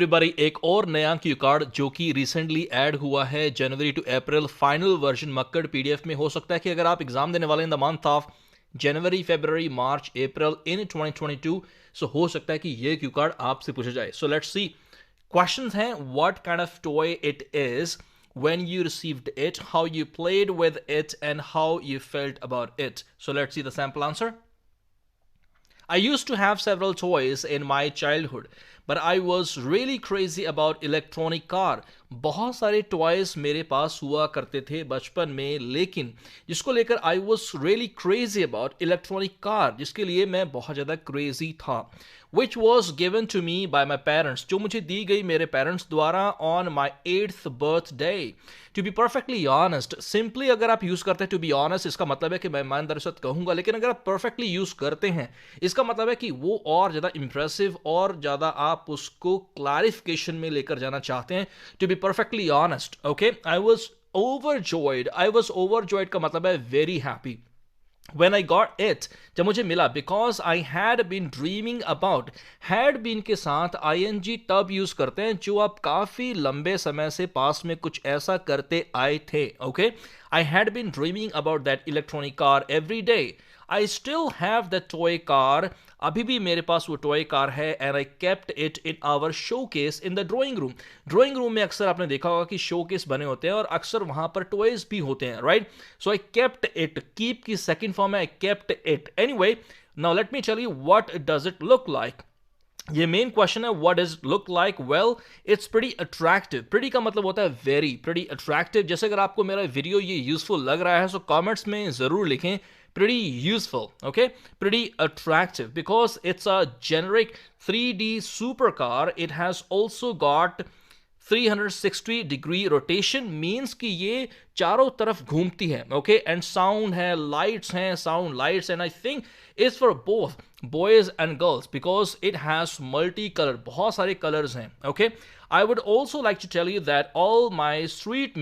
Everybody एक और नया क्यू कार्ड जो कि रिसेंटली ऐड हुआ है January to April final version Makkar PDF में। हो सकता है कि अगर आप एग्जाम देने वाले in the month of January February March April in 2022 so हो सकता है कि ये क्यू कार्ड आपसे पूछा जाए। सो लेट्स सी क्वेश्चंस हैं, what kind of toy it is, when you received it, how you played with it, and how you felt about it. So let's see the sample answer. I used to have several toys in my childhood, but I was really crazy about electronic car. बहुत सारे toys मेरे पास हुआ करते थे बचपन में, लेकिन जिसको लेकर I was really crazy about electronic car, जिसके लिए मैं बहुत ज़्यादा क्रेजी था, which was given to me by my parents, जो मुझे दी गई मेरे पेरेंट्स द्वारा on my 8th birthday. To be perfectly honest, simply अगर आप यूज़ करते हैं to be honest, इसका मतलब है कि मैं ईमानदारी से कहूँगा, लेकिन अगर आप perfectly यूज़ करते हैं इसका मतलब है कि वो और ज़्यादा impressive और ज़्यादा आप उसको क्लैरिफिकेशन में लेकर जाना चाहते हैं। To be perfectly honest, okay, I was overjoyed का मतलब है very happy when I got it, जब मुझे मिला, because I had been dreaming about, had been के साथ ing तब यूज करते हैं जो आप काफी लंबे समय से पास में कुछ ऐसा करते आए थे। okay, I had been dreaming about that electronic car every day. I still have the toy car, अभी भी मेरे पास वो टॉय कार है, and I kept it in our showcase in the drawing room. Drawing room में अक्सर आपने देखा होगा कि शोकेस बने होते हैं और अक्सर वहां पर टॉयज भी होते हैं, right? So I kept it, keep की सेकंड फॉर्म है I kept it. Anyway, now let me tell you what does it look like. ये मेन क्वेश्चन है, what does look like? Well, it's pretty attractive. Pretty का मतलब होता है very, pretty attractive. जैसे अगर आपको मेरा वीडियो ये यूजफुल लग रहा है सो कमेंट्स में जरूर लिखें pretty useful, okay, pretty attractive, because it's a generic 3D supercar. It has also got 360-degree rotation, means कि ये चारों तरफ घूमती है, okay, and sound है, lights हैं, sound lights, and I think it's for both boys and girls because it has multi-color, बहुत सारे colors हैं, okay. I would also like to tell you that all my street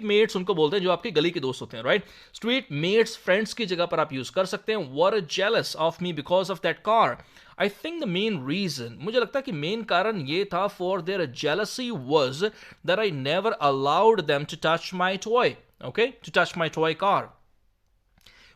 mates उनको बोलते हैं जो आपके गली के दोस्त होते हैं, राइट? स्ट्रीट मेट्स फ्रेंड्स की जगह पर आप यूज कर सकते हैं। Were jealous of me because of that car. I think the main reason, मुझे लगता है कि मेन कारण ये था, for their jealousy was that I never allowed them to touch my toy, okay, to touch my toy car.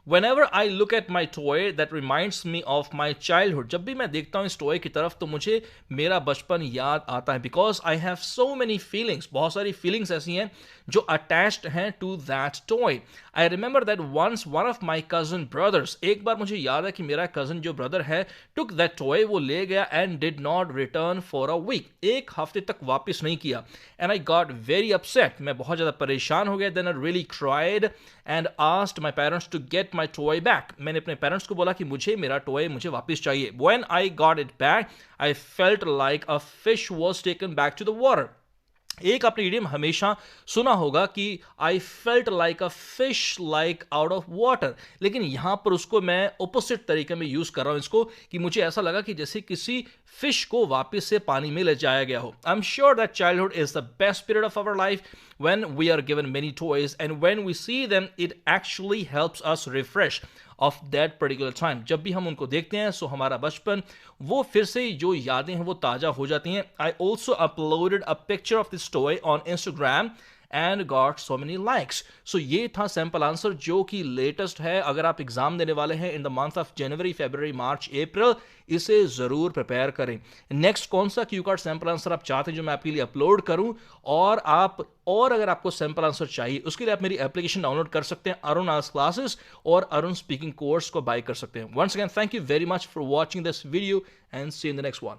Whenever I look at my toy, that reminds me of my childhood. जब भी मैं देखता हूँ इस toy की तरफ तो मुझे मेरा बचपन याद आता है, because I have so many feelings, बहुत सारी feelings ऐसी हैं जो attached हैं to that toy. I remember that once one of my cousin brothers, एक बार मुझे याद है कि मेरा cousin जो brother है took that toy, वो ले गया and did not return for a week. एक हफ्ते तक वापस नहीं किया, and I got very upset. मैं बहुत ज़्यादा परेशान हो गया. Then I really cried and asked my parents to get my toy back. मैंने अपने पेरेंट्स को बोला कि मुझे मेरा टॉय मुझे वापस चाहिए. When I got it back, I felt like a fish was taken back to the water. एक आपने इडियम हमेशा सुना होगा कि I felt like a fish like out of water, लेकिन यहां पर उसको मैं ऑपोजिट तरीके में यूज कर रहा हूं इसको, कि मुझे ऐसा लगा कि जैसे किसी फिश को वापस से पानी में ले जाया गया हो। I am sure that childhood is the best period of our life when we are given many toys, and when we see them it actually helps us refresh of that particular time. जब भी हम उनको देखते हैं सो हमारा बचपन वो फिर से जो यादें हैं वो ताजा हो जाती हैं। I also uploaded a picture of this toy on Instagram and got so many likes. So ये था सैंपल आंसर जो कि लेटेस्ट है। अगर आप एग्जाम देने वाले हैं in the month of January February March April, इसे जरूर प्रिपेयर करें। नेक्स्ट कौन सा क्यू कार्ड सैंपल आंसर आप चाहते हैं जो मैं आपके लिए अपलोड करूं, और अगर आपको सैंपल आंसर चाहिए उसके लिए आप मेरी एप्लीकेशन डाउनलोड कर सकते हैं, अरुण आल्स क्लासेस, और अरुण स्पीकिंग कोर्स को बाय कर सकते हैं। Once again thank you very much for watching this video and see in the next one.